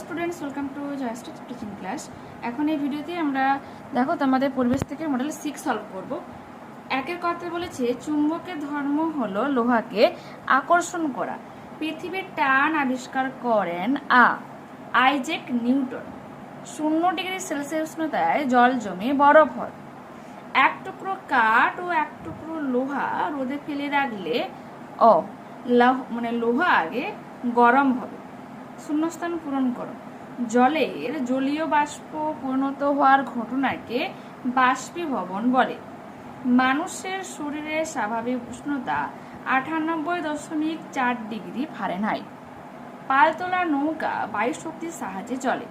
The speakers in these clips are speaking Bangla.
Students, welcome to Joyshree teaching class. এখন এই ভিডিওতে আমরা দেখো তোমাদের পরিবেশ থেকে মডেল 6 সলভ করব। একের কথা বলেছে চুম্বকের ধর্ম হলো লোহাকে আকর্ষণ করা। পৃথিবীর টান আবিষ্কার করেন আইজ্যাক নিউটন। 0°C উষ্ণতায় জল জমে বরফ হয়। এক টুকরো কাঠ ও এক টুকরো লোহা রোদে ফেলে রাখলে লোহা আগে গরম হবে। শূন্যস্থান পূরণ করো। জলের জলীয় বাষ্প পরিণত হওয়ার ঘটনাকে বাষ্পীভবন বলে। মানুষের শরীরের স্বাভাবিক উষ্ণতা 98.4°F। পালতোলা নৌকা বায়ু শক্তির সাহায্যে চলে।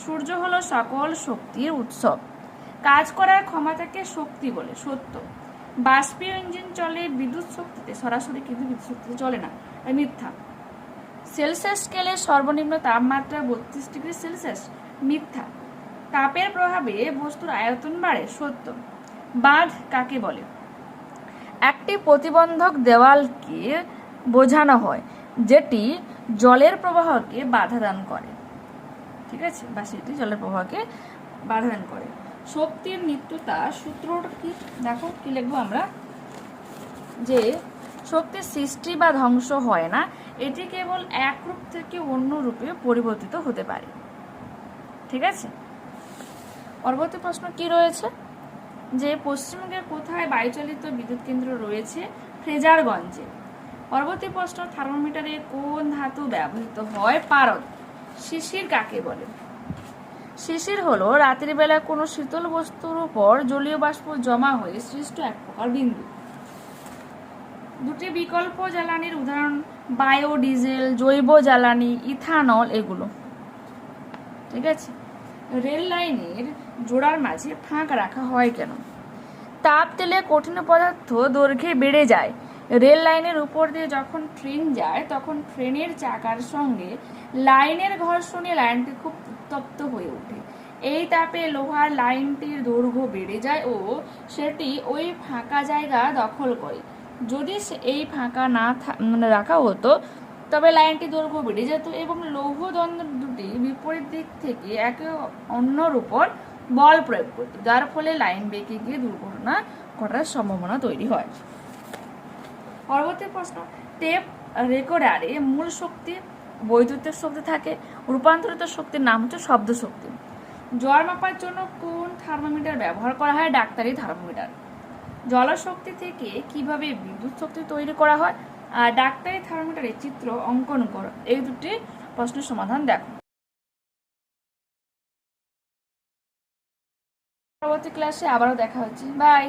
সূর্য হলো সকল শক্তির উৎস। কাজ করার ক্ষমতাকে শক্তি বলে। সত্য। বাষ্পীয় ইঞ্জিন চলে বিদ্যুৎ শক্তিতে, সরাসরি কিন্তু বিদ্যুৎ শক্তিতে চলে না, মিথ্যা। সেলসিয়াস স্কেলে সর্বনিম্ন তাপমাত্রা 32°C, মিথ্যা। তাপের প্রভাবে বস্তুর আয়তন বাড়ে, সত্য। বাঁধ কাকে বলে? একটি প্রতিবন্ধক দেওয়ালকে বোঝানো হয় যেটি জলের প্রবাহকে বাধা দান করে, ঠিক আছে, বা সেটি জলের প্রবাহকে বাধা দান করে। শক্তির নিত্যতা সূত্রটা কি? দেখো কি লিখবো আমরা, যে শক্তির সৃষ্টি বা ধ্বংস হয় না, এটি কেবল এক রূপ থেকে অন্য রূপে পরিবর্তিত হতে পারে, ঠিক আছে। পরবর্তী প্রশ্ন কি রয়েছে, যে পশ্চিমবঙ্গের কোথায় বায়ুচালিত বিদ্যুৎ কেন্দ্র রয়েছে? ফ্রেজারগঞ্জে। পরবর্তী প্রশ্ন, থার্মোমিটারে কোন ধাতু ব্যবহৃত হয়? পারদ। শিশির কাকে বলে? শিশির হলো রাতের বেলা কোনো শীতল বস্তুর উপর জলীয় বাষ্প জমা হয়ে সৃষ্ট এক প্রকার বিন্দু। দুটি বিকল্প জ্বালানির উদাহরণ বায়োডিজেল, জৈব জ্বালানি, ইথানল, এগুলো, ঠিক আছে। রেল লাইনের জোড়ার মাঝে ফাঁক রাখা হয় কেন? তাপ দিলে কঠিন পদার্থ দৈর্ঘ্যে বেড়ে যায়। রেল লাইনের উপর দিয়ে যখন ট্রেন যায় তখন ট্রেনের চাকার সঙ্গে লাইনের ঘর্ষণে লাইনটি খুব উত্তপ্ত হয়ে ওঠে। এই তাপে লোহার লাইনটির দৈর্ঘ্য বেড়ে যায় ও সেটি ওই ফাঁকা জায়গা দখল করে। যদি এই ফাঁকা না রাখা হতো তবে লাইনটি দৈর্ঘ্য বেড়ে যেত এবং লৌহ দণ্ড দুটি বিপরীত দিক থেকে একে অন্যর উপর বল প্রয়োগ করত, যার ফলে লাইন বেঁকে গিয়ে দুর্ঘটনা ঘটার সম্ভাবনা তৈরি হয়। পরবর্তী প্রশ্ন, টেপ রেকর্ডারে মূল শক্তি বৈদ্যুতিক শক্তি থাকে, রূপান্তরিত শক্তির নাম হচ্ছে শব্দ শক্তি। জ্বর মাপার জন্য কোন থার্মোমিটার ব্যবহার করা হয়? ডাক্তারি থার্মোমিটার। জলশক্তি থেকে কিভাবে বিদ্যুৎ শক্তি তৈরি করা হয়? আর ডাক্তারি থার্মোমিটারের চিত্র অঙ্কন করো। এই দুটি প্রশ্নের সমাধান দেখো। পরবর্তী ক্লাসে আবারও দেখা হচ্ছে, বাই।